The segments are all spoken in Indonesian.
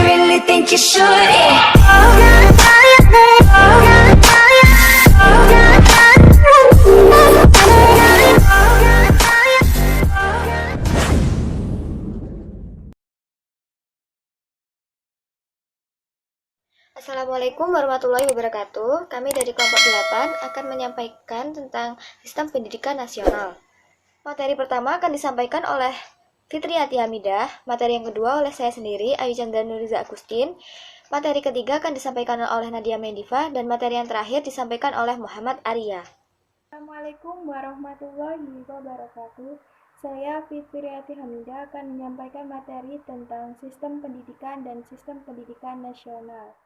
really think you should, yeah. Assalamualaikum warahmatullahi wabarakatuh. Kami dari kelompok 8 akan menyampaikan tentang sistem pendidikan nasional. Materi pertama akan disampaikan oleh Fitri Ati Hamidah, materi yang kedua oleh saya sendiri, Ayu Chandra Nuriza Agustin, materi ketiga akan disampaikan oleh Nadia Mendiva, dan materi yang terakhir disampaikan oleh Muhammad Arya. Assalamualaikum warahmatullahi wabarakatuh. Saya Fitri Ati Hamidah akan menyampaikan materi tentang sistem pendidikan dan sistem pendidikan nasional.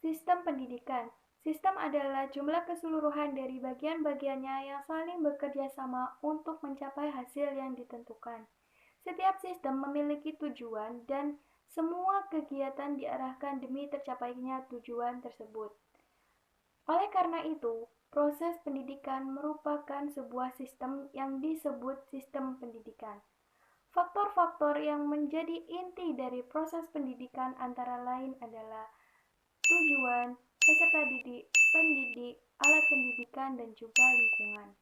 Sistem pendidikan. Sistem adalah jumlah keseluruhan dari bagian-bagiannya yang saling bekerja sama untuk mencapai hasil yang ditentukan. Setiap sistem memiliki tujuan dan semua kegiatan diarahkan demi tercapainya tujuan tersebut. Oleh karena itu, proses pendidikan merupakan sebuah sistem yang disebut sistem pendidikan. Faktor-faktor yang menjadi inti dari proses pendidikan antara lain adalah tujuan, peserta didik, pendidik, alat pendidikan, dan juga lingkungan.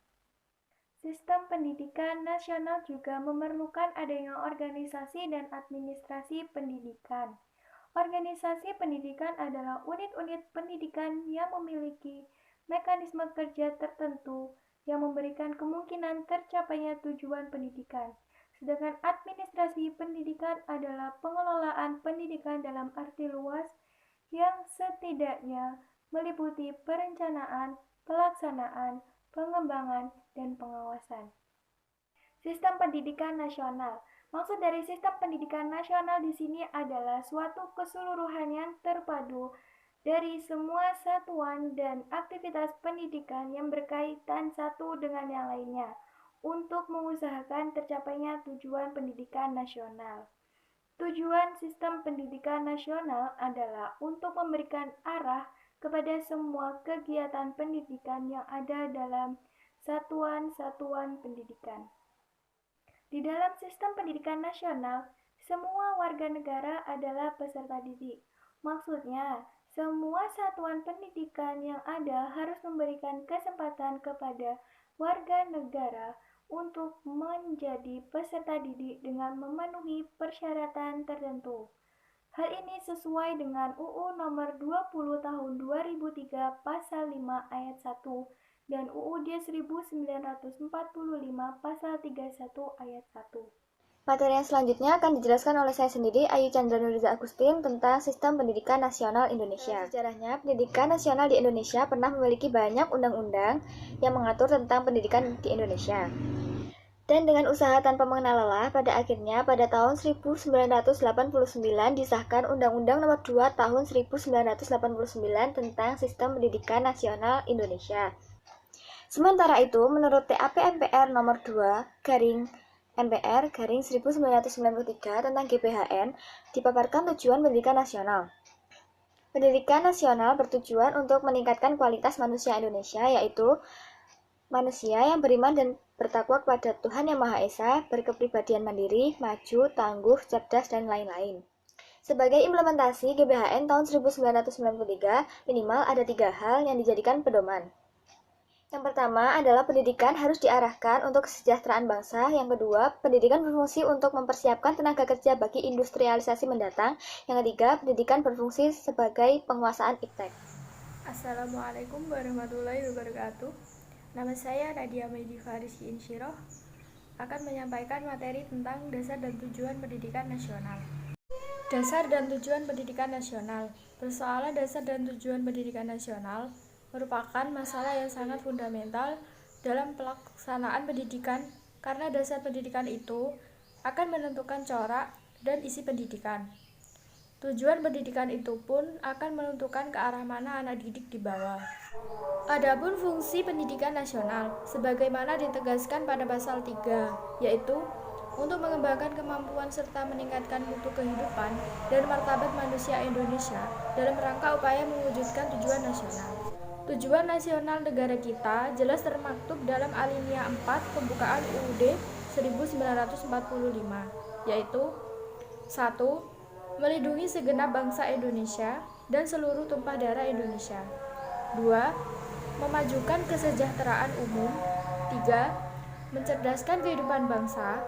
Sistem pendidikan nasional juga memerlukan adanya organisasi dan administrasi pendidikan. Organisasi pendidikan adalah unit-unit pendidikan yang memiliki mekanisme kerja tertentu yang memberikan kemungkinan tercapainya tujuan pendidikan. Sedangkan administrasi pendidikan adalah pengelolaan pendidikan dalam arti luas yang setidaknya meliputi perencanaan, pelaksanaan, pengembangan, dan pengawasan. Sistem pendidikan nasional. Maksud dari sistem pendidikan nasional di sini adalah suatu keseluruhan yang terpadu dari semua satuan dan aktivitas pendidikan yang berkaitan satu dengan yang lainnya untuk mengusahakan tercapainya tujuan pendidikan nasional. Tujuan sistem pendidikan nasional adalah untuk memberikan arah kepada semua kegiatan pendidikan yang ada dalam satuan-satuan pendidikan. Di dalam sistem pendidikan nasional, semua warga negara adalah peserta didik. Maksudnya, semua satuan pendidikan yang ada harus memberikan kesempatan kepada warga negara untuk menjadi peserta didik dengan memenuhi persyaratan tertentu. Hal ini sesuai dengan UU nomor 20 tahun 2003 pasal 5 ayat 1 dan UUD 1945 pasal 31 ayat 1. Materi yang selanjutnya akan dijelaskan oleh saya sendiri, Ayu Chandra Nuriza Agustin, tentang sistem pendidikan nasional Indonesia. Sejarahnya, pendidikan nasional di Indonesia pernah memiliki banyak undang-undang yang mengatur tentang pendidikan di Indonesia. Dan dengan usaha tanpa mengenal lelah, pada akhirnya pada tahun 1989 disahkan Undang-Undang Nomor 2 Tahun 1989 tentang Sistem Pendidikan Nasional Indonesia. Sementara itu, menurut TAP MPR Nomor 2 MPR 1993 tentang GPHN, dipaparkan tujuan pendidikan nasional. Pendidikan nasional bertujuan untuk meningkatkan kualitas manusia Indonesia, yaitu manusia yang beriman dan bertakwa kepada Tuhan Yang Maha Esa, berkepribadian mandiri, maju, tangguh, cerdas, dan lain-lain. Sebagai implementasi GBHN tahun 1993, minimal ada 3 hal yang dijadikan pedoman. Yang pertama adalah pendidikan harus diarahkan untuk kesejahteraan bangsa. Yang kedua, pendidikan berfungsi untuk mempersiapkan tenaga kerja bagi industrialisasi mendatang. Yang ketiga, pendidikan berfungsi sebagai penguasaan iptek. Assalamualaikum warahmatullahi wabarakatuh. Nama saya Nadia Mendiva Rizky Insyirah akan menyampaikan materi tentang dasar dan tujuan pendidikan nasional. Dasar dan tujuan pendidikan nasional. Persoalan dasar dan tujuan pendidikan nasional merupakan masalah yang sangat fundamental dalam pelaksanaan pendidikan karena dasar pendidikan itu akan menentukan corak dan isi pendidikan. Tujuan pendidikan itu pun akan menentukan ke arah mana anak didik dibawa. Adapun fungsi pendidikan nasional sebagaimana ditegaskan pada pasal 3, yaitu untuk mengembangkan kemampuan serta meningkatkan mutu kehidupan dan martabat manusia Indonesia dalam rangka upaya mewujudkan tujuan nasional. Tujuan nasional negara kita jelas termaktub dalam alinea 4 pembukaan UUD 1945, yaitu 1. melindungi segenap bangsa Indonesia dan seluruh tumpah darah Indonesia. 2. Memajukan kesejahteraan umum. 3. Mencerdaskan kehidupan bangsa.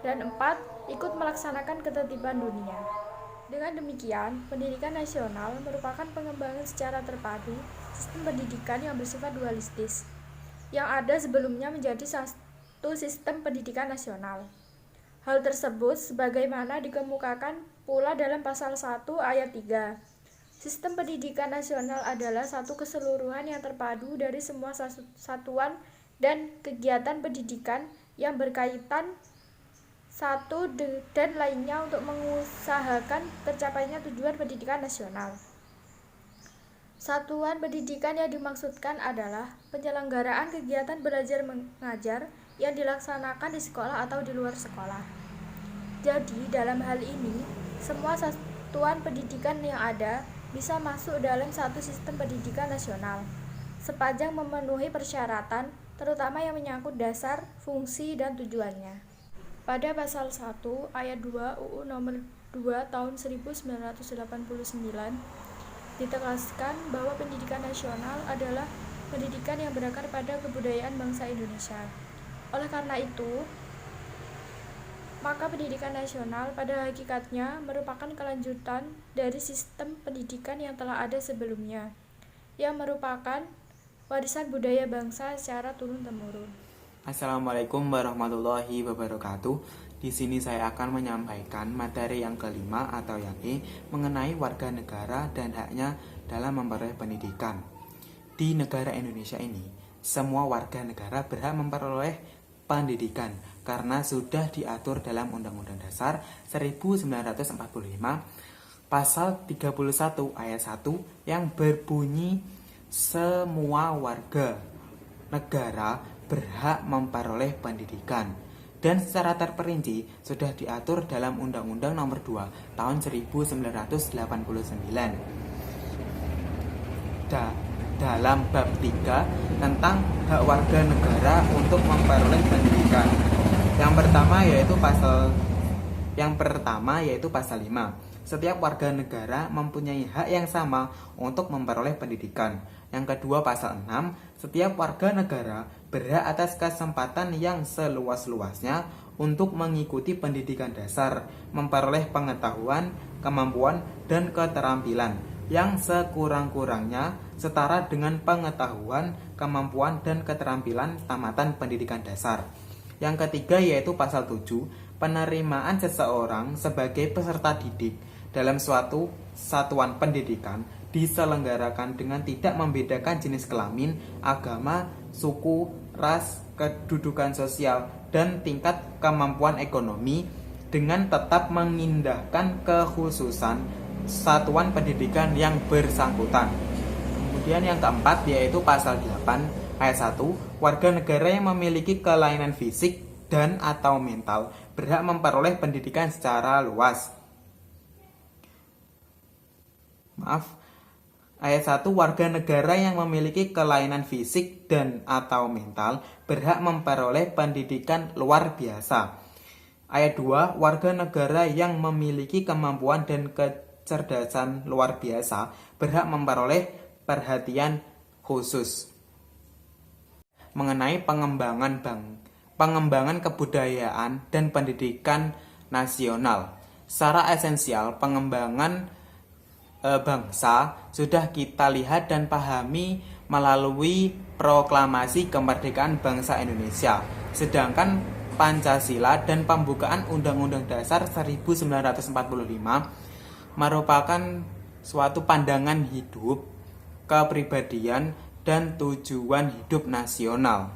Dan 4. Ikut melaksanakan ketertiban dunia. Dengan demikian, pendidikan nasional merupakan pengembangan secara terpadu sistem pendidikan yang bersifat dualistis, yang ada sebelumnya menjadi satu sistem pendidikan nasional. Hal tersebut sebagaimana dikemukakan pula dalam pasal 1 ayat 3. Sistem pendidikan nasional adalah satu keseluruhan yang terpadu dari semua satuan dan kegiatan pendidikan yang berkaitan satu dan lainnya untuk mengusahakan tercapainya tujuan pendidikan nasional. Satuan pendidikan yang dimaksudkan adalah penyelenggaraan kegiatan belajar mengajar yang dilaksanakan di sekolah atau di luar sekolah. Jadi, dalam hal ini, semua satuan pendidikan yang ada bisa masuk dalam satu sistem pendidikan nasional, sepanjang memenuhi persyaratan, terutama yang menyangkut dasar, fungsi, dan tujuannya. Pada pasal 1 ayat 2 UU nomor 2 tahun 1989 ditegaskan bahwa pendidikan nasional adalah pendidikan yang berakar pada kebudayaan bangsa Indonesia. Oleh karena itu, maka pendidikan nasional pada hakikatnya merupakan kelanjutan dari sistem pendidikan yang telah ada sebelumnya, yang merupakan warisan budaya bangsa secara turun-temurun. Assalamualaikum warahmatullahi wabarakatuh. Di sini saya akan menyampaikan materi yang kelima atau yang E mengenai warga negara dan haknya dalam memperoleh pendidikan. Di negara Indonesia ini, semua warga negara berhak memperoleh pendidikan karena sudah diatur dalam Undang-Undang Dasar 1945 Pasal 31 ayat 1 yang berbunyi semua warga negara berhak memperoleh pendidikan, dan secara terperinci sudah diatur dalam Undang-Undang Nomor 2 Tahun 1989 dalam bab 3 tentang hak warga negara untuk memperoleh pendidikan. Yang pertama yaitu pasal 5. Setiap warga negara mempunyai hak yang sama untuk memperoleh pendidikan. Yang kedua pasal 6, setiap warga negara berhak atas kesempatan yang seluas-luasnya untuk mengikuti pendidikan dasar, memperoleh pengetahuan, kemampuan, dan keterampilan yang sekurang-kurangnya setara dengan pengetahuan, kemampuan, dan keterampilan tamatan pendidikan dasar. Yang ketiga yaitu pasal 7, penerimaan seseorang sebagai peserta didik dalam suatu satuan pendidikan diselenggarakan dengan tidak membedakan jenis kelamin, agama, suku, ras, kedudukan sosial, dan tingkat kemampuan ekonomi dengan tetap mengindahkan kekhususan satuan pendidikan yang bersangkutan. Kemudian yang keempat yaitu pasal 8 ayat 1, warga negara yang memiliki kelainan fisik dan atau mental berhak memperoleh pendidikan secara luas. Ayat 1, warga negara yang memiliki kelainan fisik dan atau mental berhak memperoleh pendidikan luar biasa. Ayat 2, warga negara yang memiliki kemampuan dan kecerdasan luar biasa berhak memperoleh perhatian khusus. Mengenai pengembangan kebudayaan dan pendidikan nasional. Secara esensial, pengembangan bangsa sudah kita lihat dan pahami melalui proklamasi kemerdekaan bangsa Indonesia. Sedangkan Pancasila dan pembukaan Undang-Undang Dasar 1945 merupakan suatu pandangan hidup, kepribadian, dan tujuan hidup nasional.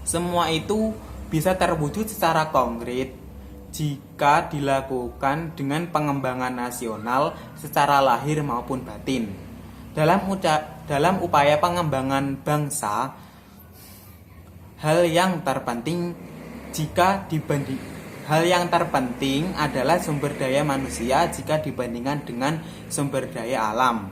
Semua itu bisa terwujud secara konkret jika dilakukan dengan pengembangan nasional secara lahir maupun batin. Dalam upaya pengembangan bangsa, hal yang terpenting adalah sumber daya manusia jika dibandingkan dengan sumber daya alam.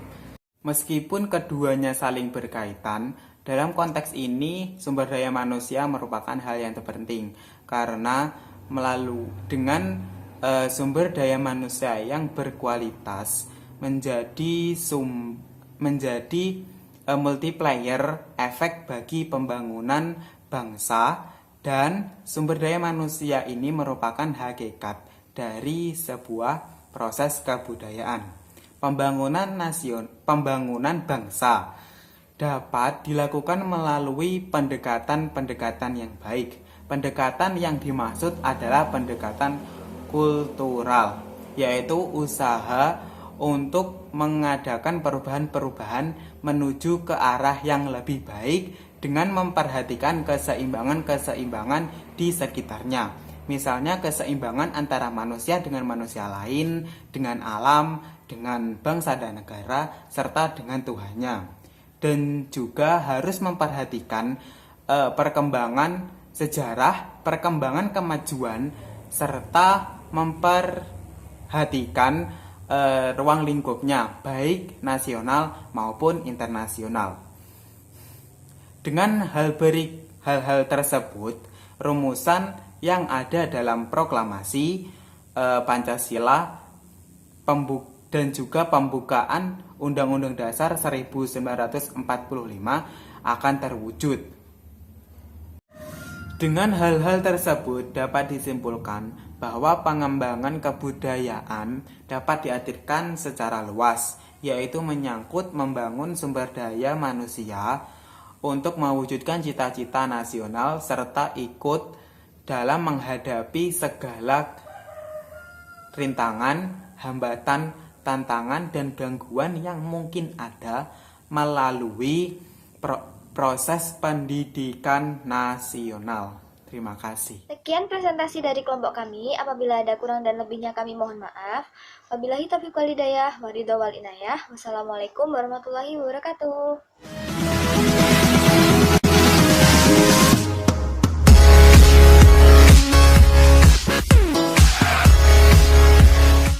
Meskipun keduanya saling berkaitan, dalam konteks ini sumber daya manusia merupakan hal yang terpenting karena dengan sumber daya manusia yang berkualitas menjadi multiplier efek bagi pembangunan bangsa, dan sumber daya manusia ini merupakan hakikat dari sebuah proses kebudayaan. Pembangunan bangsa dapat dilakukan melalui pendekatan-pendekatan yang baik. Pendekatan yang dimaksud adalah pendekatan kultural, yaitu usaha untuk mengadakan perubahan-perubahan menuju ke arah yang lebih baik dengan memperhatikan keseimbangan-keseimbangan di sekitarnya. Misalnya keseimbangan antara manusia dengan manusia lain, dengan alam, dengan bangsa dan negara, serta dengan Tuhannya. Dan juga harus memperhatikan perkembangan sejarah, perkembangan kemajuan, serta memperhatikan ruang lingkupnya, baik nasional maupun internasional. Dengan hal-hal tersebut, rumusan yang ada dalam proklamasi Pancasila dan juga pembukaan Undang-Undang Dasar 1945 akan terwujud. Dengan hal-hal tersebut dapat disimpulkan bahwa pengembangan kebudayaan dapat diartikan secara luas, yaitu menyangkut membangun sumber daya manusia untuk mewujudkan cita-cita nasional serta ikut dalam menghadapi segala rintangan, hambatan, tantangan, dan gangguan yang mungkin ada melalui proses pendidikan nasional. Terima kasih. Sekian presentasi dari kelompok kami. Apabila ada kurang dan lebihnya kami mohon maaf. Wabillahi taufiq wal hidayah, waridho wal inayah. Wassalamualaikum warahmatullahi wabarakatuh.